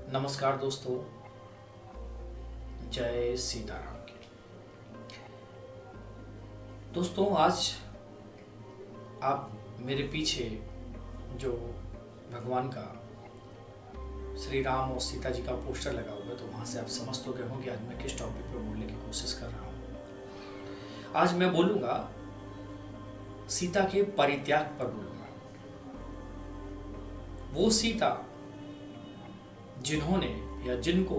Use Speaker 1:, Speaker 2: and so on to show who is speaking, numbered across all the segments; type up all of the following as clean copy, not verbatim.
Speaker 1: नमस्कार दोस्तों, जय सीताराम की। दोस्तों, आज आप मेरे पीछे जो भगवान का श्री राम और सीता जी का पोस्टर लगा हुआ है, तो वहाँ से आप समझ तो गए होंगे आज मैं किस टॉपिक पर बोलने की कोशिश कर रहा हूँ। आज मैं बोलूँगा सीता के परित्याग पर बोलूँगा। वो सीता जिन्होंने या जिनको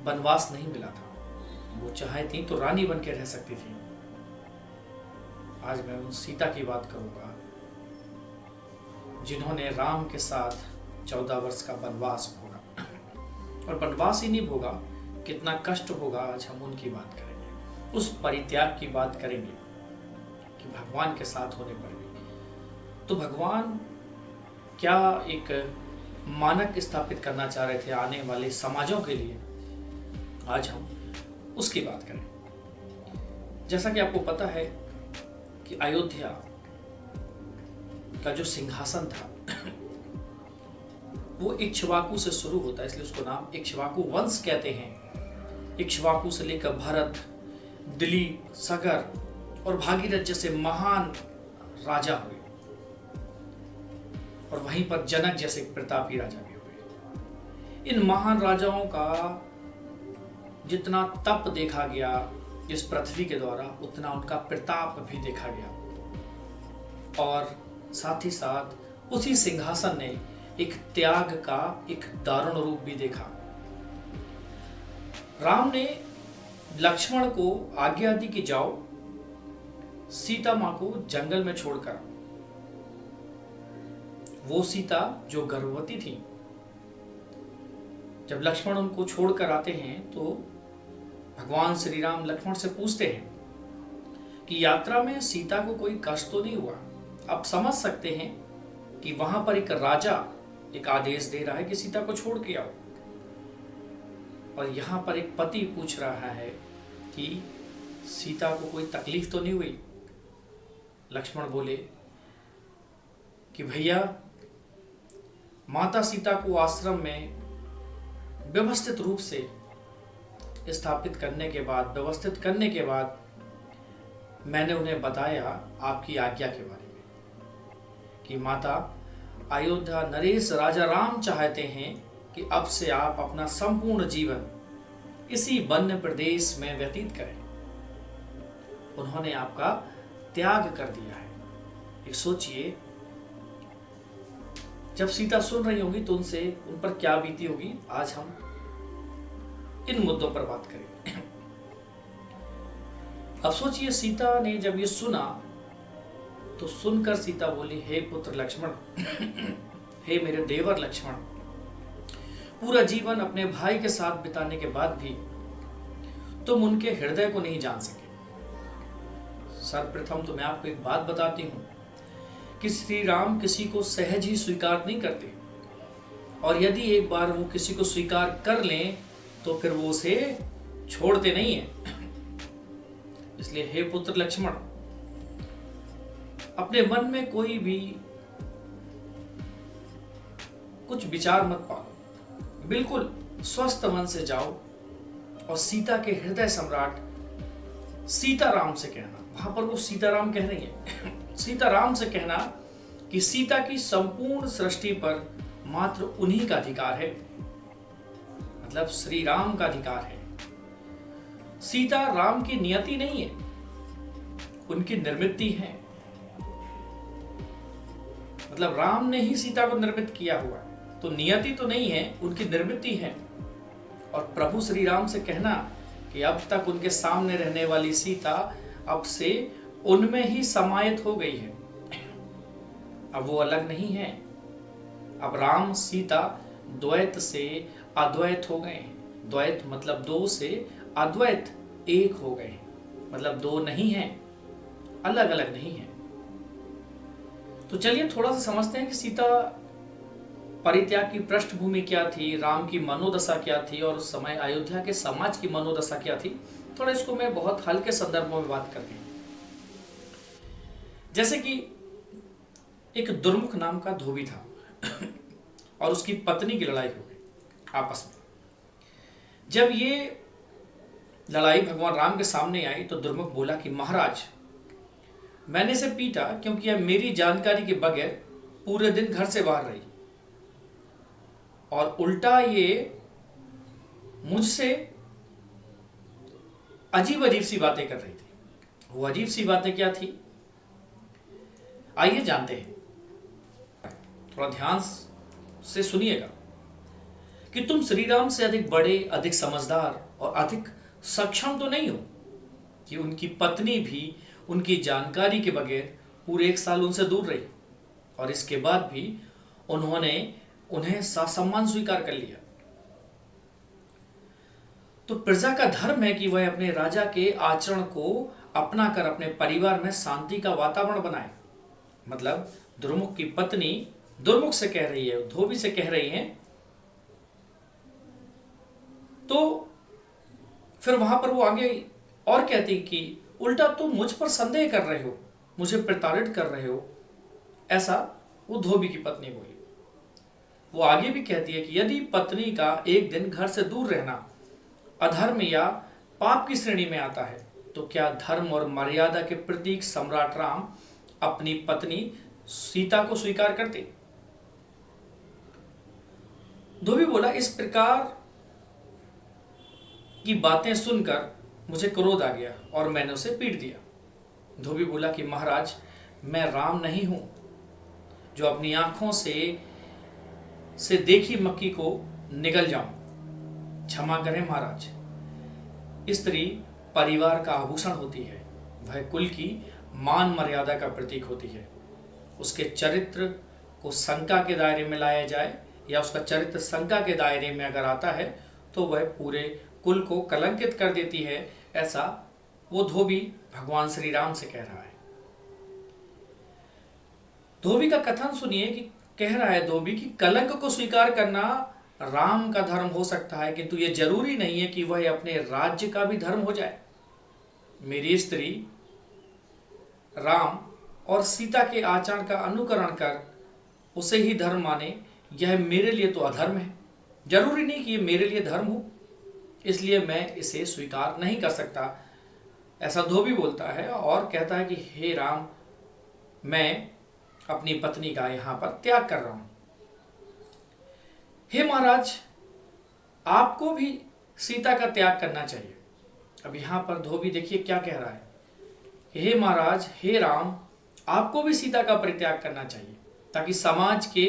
Speaker 1: वनवास नहीं मिला था, वो चाहे थी तो रानी बन के रह सकती थी। आज मैं उन सीता की बात करूंगा जिन्होंने राम के साथ 14 वर्ष का वनवास भोगा। और वनवास ही नहीं भोगा, कितना कष्ट होगा आज हम उनकी बात करेंगे। उस परित्याग की बात करेंगे कि भगवान के साथ होने पर भी तो भगवान क्या एक मानक स्थापित करना चाह रहे थे आने वाले समाजों के लिए, आज हम उसकी बात करें। जैसा कि आपको पता है कि अयोध्या का जो सिंहासन था वो इक्ष्वाकु से शुरू होता है, इसलिए उसको नाम इक्ष्वाकु वंश कहते हैं। इक्ष्वाकु से लेकर भरत, दिलीप, सगर और भागीरथ जैसे महान राजा हुए, और वहीं पर जनक जैसे प्रतापी राजा भी हुए। इन महान राजाओं का जितना तप देखा गया इस पृथ्वी के द्वारा, उतना उनका प्रताप भी देखा गया। और साथ ही साथ उसी सिंहासन ने एक त्याग का एक दारुण रूप भी देखा। राम ने लक्ष्मण को आज्ञा दी कि जाओ सीता मां को जंगल में छोड़कर। वो सीता जो गर्भवती थी, जब लक्ष्मण उनको छोड़कर आते हैं तो भगवान श्री राम लक्ष्मण से पूछते हैं कि यात्रा में सीता को कोई कष्ट तो नहीं हुआ। आप समझ सकते हैं कि वहां पर एक राजा एक आदेश दे रहा है कि सीता को छोड़ के आओ, और यहां पर एक पति पूछ रहा है कि सीता को कोई तकलीफ तो नहीं हुई। लक्ष्मण बोले कि भैया, माता सीता को आश्रम में व्यवस्थित रूप से स्थापित करने के बाद, व्यवस्थित करने के बाद मैंने उन्हें बताया आपकी आज्ञा के बारे में कि माता, अयोध्या नरेश राजा राम चाहते हैं कि अब से आप अपना संपूर्ण जीवन इसी वन्य प्रदेश में व्यतीत करें। उन्होंने आपका त्याग कर दिया है। एक सोचिए, जब सीता सुन रही होगी तो उन पर क्या बीती होगी। आज हम इन मुद्दों पर बात करेंगे। अब सोचिए, सीता ने जब ये सुना तो सुनकर सीता बोली, हे पुत्र लक्ष्मण, हे मेरे देवर लक्ष्मण, पूरा जीवन अपने भाई के साथ बिताने के बाद भी तुम उनके हृदय को नहीं जान सके। सर्वप्रथम तो मैं आपको एक बात बताती हूं कि श्री राम किसी को सहज ही स्वीकार नहीं करते, और यदि एक बार वो किसी को स्वीकार कर लें तो फिर वो उसे छोड़ते नहीं है। इसलिए हे पुत्र लक्ष्मण, अपने मन में कोई भी कुछ विचार मत पालो, बिल्कुल स्वस्थ मन से जाओ और सीता के हृदय सम्राट सीताराम से कहना। वहां पर वो सीताराम कह रही है। सीताराम से कहना कि सीता की संपूर्ण सृष्टि पर मात्र उन्हीं का अधिकार है, मतलब श्री राम का अधिकार है। सीता राम की नियति नहीं है, उनकी निर्मिति है। मतलब राम ने ही सीता को निर्मित किया हुआ है, तो नियति तो नहीं है, उनकी निर्मिति है। और प्रभु श्री राम से कहना कि अब तक उनके सामने रहने वाली सीता अब से उनमें ही समाहित हो गई है, अब वो अलग नहीं है। अब राम सीता द्वैत से अद्वैत हो गए। द्वैत मतलब दो से, अद्वैत एक हो गए, मतलब दो नहीं है, अलग अलग नहीं है। तो चलिए थोड़ा सा समझते हैं कि सीता परित्याग की पृष्ठभूमि क्या थी, राम की मनोदशा क्या थी, और उस समय अयोध्या के समाज की मनोदशा क्या थी। थोड़ा इसको मैं बहुत हल्के संदर्भों में बात करती हूँ। जैसे कि एक दुर्मुख नाम का धोबी था और उसकी पत्नी की लड़ाई हो गई। आपस में। जब ये लड़ाई भगवान राम के सामने आई तो दुर्मुख बोला कि महाराज, मैंने इसे पीटा क्योंकि यह मेरी जानकारी के बगैर पूरे दिन घर से बाहर रही और उल्टा ये मुझसे अजीब अजीब सी बातें कर रही थी। वो अजीब सी बातें क्या थी, आइए जानते हैं। थोड़ा ध्यान से सुनिएगा कि तुम श्री राम से अधिक बड़े, अधिक समझदार और अधिक सक्षम तो नहीं हो कि उनकी पत्नी भी उनकी जानकारी के बगैर पूरे 1 साल उनसे दूर रही और इसके बाद भी उन्होंने उन्हें ससम्मान स्वीकार कर लिया। तो प्रजा का धर्म है कि वह अपने राजा के आचरण को अपना कर अपने परिवार में शांति का वातावरण बनाए। मतलब दुर्मुख की पत्नी दुर्मुख से कह रही है, धोबी से कह रही है, तो फिर वहां पर वो आगे और कहती कि उल्टा तुम मुझ पर संदेह कर रहे हो, मुझे प्रताड़ित कर रहे हो, ऐसा वो धोबी की पत्नी बोली। वो आगे भी कहती है कि यदि पत्नी का एक दिन घर से दूर रहना अधर्म या पाप की श्रेणी में आता है तो क्या धर्म और मर्यादा के प्रतीक सम्राट राम अपनी पत्नी सीता को स्वीकार करते? धोबी बोला, इस प्रकार की बातें सुनकर मुझे क्रोध आ गया और मैंने उसे पीट दिया। धोबी बोला कि महाराज, मैं राम नहीं हूं जो अपनी आंखों से देखी मक्खी को निगल जाऊं। क्षमा करें महाराज, स्त्री परिवार का आभूषण होती है, वह कुल की मान मर्यादा का प्रतीक होती है। उसके चरित्र को शंका के दायरे में लाया जाए या उसका चरित्र शंका के दायरे में अगर आता है तो वह पूरे कुल को कलंकित कर देती है। ऐसा वो धोबी भगवान श्री राम से कह रहा है। धोबी का कथन सुनिए कि कह रहा है धोबी कि कलंक को स्वीकार करना राम का धर्म हो सकता है, किंतु यह जरूरी नहीं है कि वह अपने राज्य का भी धर्म हो जाए। मेरी स्त्री राम और सीता के आचरण का अनुकरण कर उसे ही धर्म माने, यह मेरे लिए तो अधर्म है। जरूरी नहीं कि यह मेरे लिए धर्म हो, इसलिए मैं इसे स्वीकार नहीं कर सकता। ऐसा धोबी बोलता है और कहता है कि हे राम, मैं अपनी पत्नी का यहां पर त्याग कर रहा हूं। हे महाराज, आपको भी सीता का त्याग करना चाहिए। अब यहां पर धोबी देखिए क्या कह रहा है, हे महाराज, हे राम, आपको भी सीता का परित्याग करना चाहिए ताकि समाज के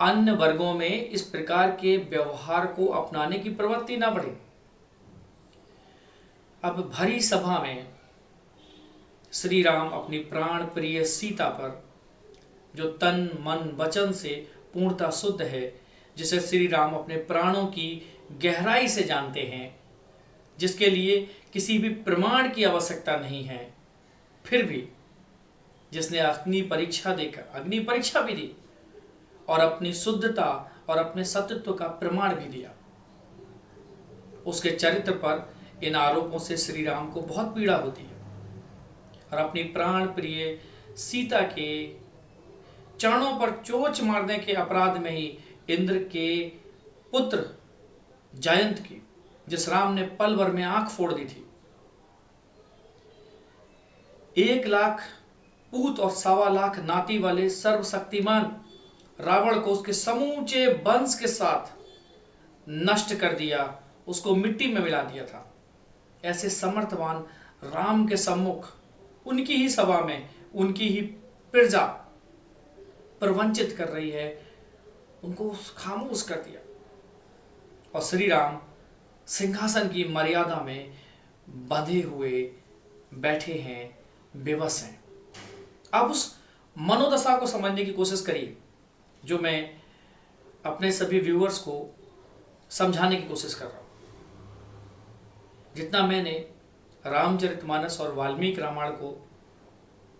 Speaker 1: अन्य वर्गों में इस प्रकार के व्यवहार को अपनाने की प्रवृत्ति ना बढ़े। अब भरी सभा में श्री राम अपनी प्राण प्रिय सीता पर, जो तन मन वचन से पूर्णतः शुद्ध है, जिसे श्री राम अपने प्राणों की गहराई से जानते हैं, जिसके लिए किसी भी प्रमाण की आवश्यकता नहीं है, फिर भी जिसने अग्नि परीक्षा भी दी और अपनी शुद्धता और अपने सत्यत्व का प्रमाण भी दिया, उसके चरित्र पर इन आरोपों से श्री राम को बहुत पीड़ा होती है और अपनी प्राण प्रिय सीता के चरणों पर चोंच मारने के अपराध में ही इंद्र के पुत्र जयंत की, जिस राम ने पल भर में आंख फोड़ दी थी, 1 लाख पूत और 1.25 लाख नाती वाले सर्वशक्तिमान रावण को उसके समूचे वंश के साथ नष्ट कर दिया, उसको मिट्टी में मिला दिया था। ऐसे समर्थवान राम के सम्मुख उनकी ही सभा में उनकी ही प्रजा प्रवंचित कर रही है, उनको खामोश कर दिया और श्री राम सिंहासन की मर्यादा में बंधे हुए बैठे हैं, बेबस हैं। आप उस मनोदशा को समझने की कोशिश करिए जो मैं अपने सभी व्यूअर्स को समझाने की कोशिश कर रहा हूं। जितना मैंने रामचरितमानस और वाल्मीकि रामायण को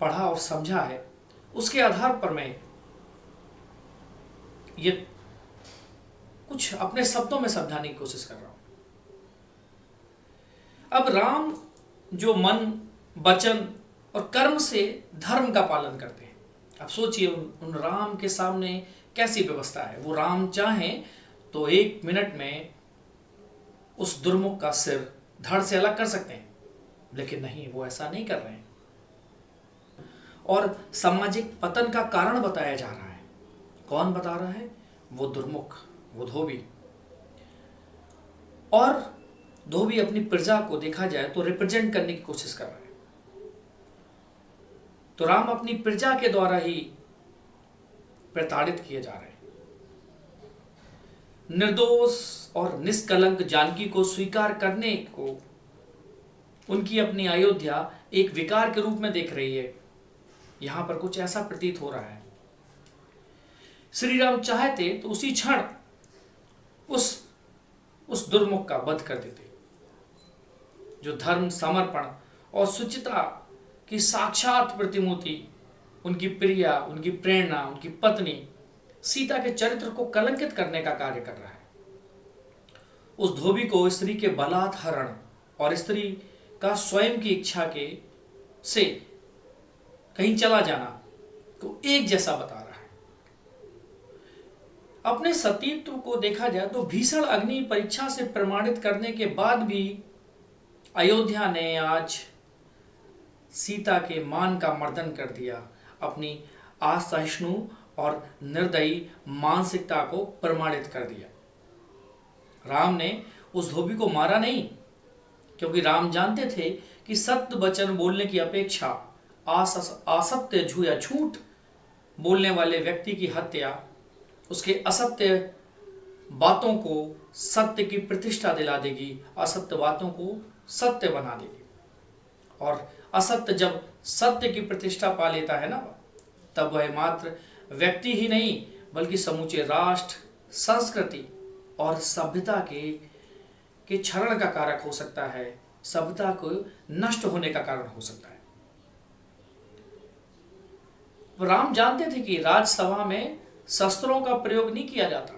Speaker 1: पढ़ा और समझा है, उसके आधार पर मैं ये कुछ अपने शब्दों में समझाने की कोशिश कर रहा हूं। अब राम जो मन, वचन और कर्म से धर्म का पालन करते हैं, अब सोचिए उन राम के सामने कैसी व्यवस्था है। वो राम चाहें तो 1 मिनट में उस दुर्मुख का सिर धड़ से अलग कर सकते हैं, लेकिन नहीं, वो ऐसा नहीं कर रहे हैं। और सामाजिक पतन का कारण बताया जा रहा है। कौन बता रहा है? वो दुर्मुख, वो धोबी। और धोबी अपनी प्रजा को देखा जाए तो रिप्रेजेंट करने की कोशिश कर रहा है। तो राम अपनी प्रजा के द्वारा ही प्रताड़ित किए जा रहे हैं। निर्दोष और निष्कलंक जानकी को स्वीकार करने को उनकी अपनी अयोध्या एक विकार के रूप में देख रही है। यहां पर कुछ ऐसा प्रतीत हो रहा है। श्री राम चाहते तो उसी क्षण उस दुर्मुख का वध कर देते, जो धर्म, समर्पण और शुचिता की साक्षात प्रतिमूर्ति, उनकी प्रिया, उनकी प्रेरणा, उनकी पत्नी सीता के चरित्र को कलंकित करने का कार्य कर रहा है। उस धोबी को स्त्री के बलात्हरण और स्त्री का स्वयं की इच्छा के से कहीं चला जाना को एक जैसा बता रहा है। अपने सतीत्व को देखा जाए तो भीषण अग्नि परीक्षा से प्रमाणित करने के बाद भी अयोध्या ने आज सीता के मान का मर्दन कर दिया, अपनी असहिष्णु और निर्दयी मानसिकता को प्रमाणित कर दिया। राम ने उस धोबी को मारा नहीं, क्योंकि राम जानते थे कि सत्य वचन बोलने की अपेक्षा असत्य या झूठ बोलने वाले व्यक्ति की हत्या उसके असत्य बातों को सत्य की प्रतिष्ठा दिला देगी, असत्य बातों को सत्य बना देगी। और असत्य जब सत्य की प्रतिष्ठा पा लेता है ना, तब वह मात्र व्यक्ति ही नहीं बल्कि समूचे राष्ट्र, संस्कृति और सभ्यता के क्षरण का कारक हो सकता है, सभ्यता को नष्ट होने का कारण हो सकता है। राम जानते थे कि राज्यसभा में शस्त्रों का प्रयोग नहीं किया जाता,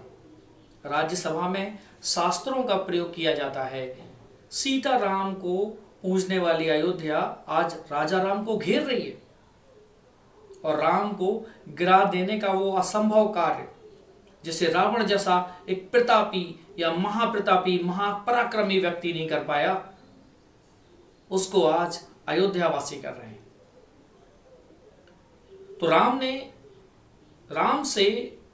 Speaker 1: राज्यसभा में शास्त्रों का प्रयोग किया जाता है। सीता राम को पूजने वाली अयोध्या आज राजा राम को घेर रही है, और राम को गिरा देने का वो असंभव कार्य जिसे रावण जैसा एक प्रतापी या महाप्रतापी महापराक्रमी व्यक्ति नहीं कर पाया, उसको आज अयोध्यावासी कर रहे हैं। तो राम से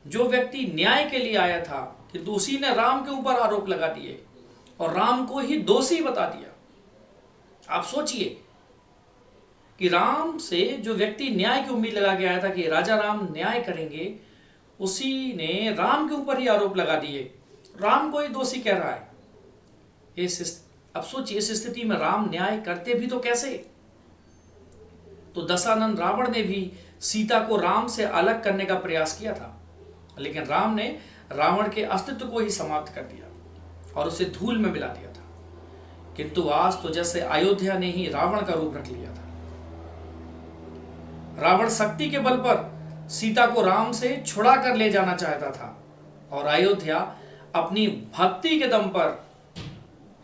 Speaker 1: जो व्यक्ति न्याय के लिए आया था, किंतु उसी ने राम के ऊपर आरोप लगा दिए और राम को ही दोषी बता दिया। आप सोचिए कि राम से जो व्यक्ति न्याय की उम्मीद लगा के आया था कि राजा राम न्याय करेंगे, उसी ने राम के ऊपर ही आरोप लगा दिए, राम को ही दोषी कह रहा है। अब सोचिए, इस स्थिति में राम न्याय करते भी तो कैसे? तो दशानन रावण ने भी सीता को राम से अलग करने का प्रयास किया था, लेकिन राम ने रावण के अस्तित्व को ही समाप्त कर दिया और उसे धूल में मिला दिया था। किंतु आज तो जैसे अयोध्या ने ही रावण का रूप रख लिया था। रावण शक्ति के बल पर सीता को राम से छुड़ा कर ले जाना चाहता था, और अयोध्या अपनी भक्ति के दम पर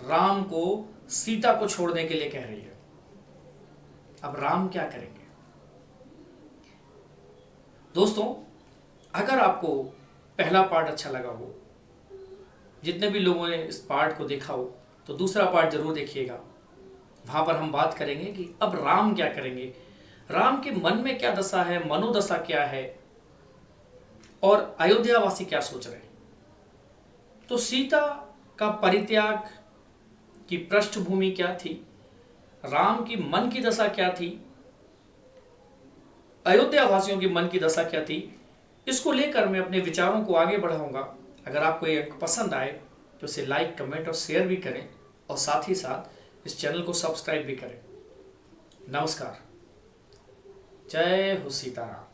Speaker 1: राम को सीता को छोड़ने के लिए कह रही है। अब राम क्या करेंगे? दोस्तों, अगर आपको पहला पार्ट अच्छा लगा हो, जितने भी लोगों ने इस पार्ट को देखा हो, तो दूसरा पार्ट जरूर देखिएगा। वहां पर हम बात करेंगे कि अब राम क्या करेंगे, राम के मन में क्या दशा है, मनोदशा क्या है, और अयोध्यावासी क्या सोच रहे हैं। तो सीता का परित्याग की पृष्ठभूमि क्या थी, राम की मन की दशा क्या थी, अयोध्या वासियों की मन की दशा क्या थी, इसको लेकर मैं अपने विचारों को आगे बढ़ाऊंगा। अगर आपको ये पसंद आए तो इसे लाइक, कमेंट और शेयर भी करें, और साथ ही साथ इस चैनल को सब्सक्राइब भी करें। नमस्कार। जय हो सीताराम।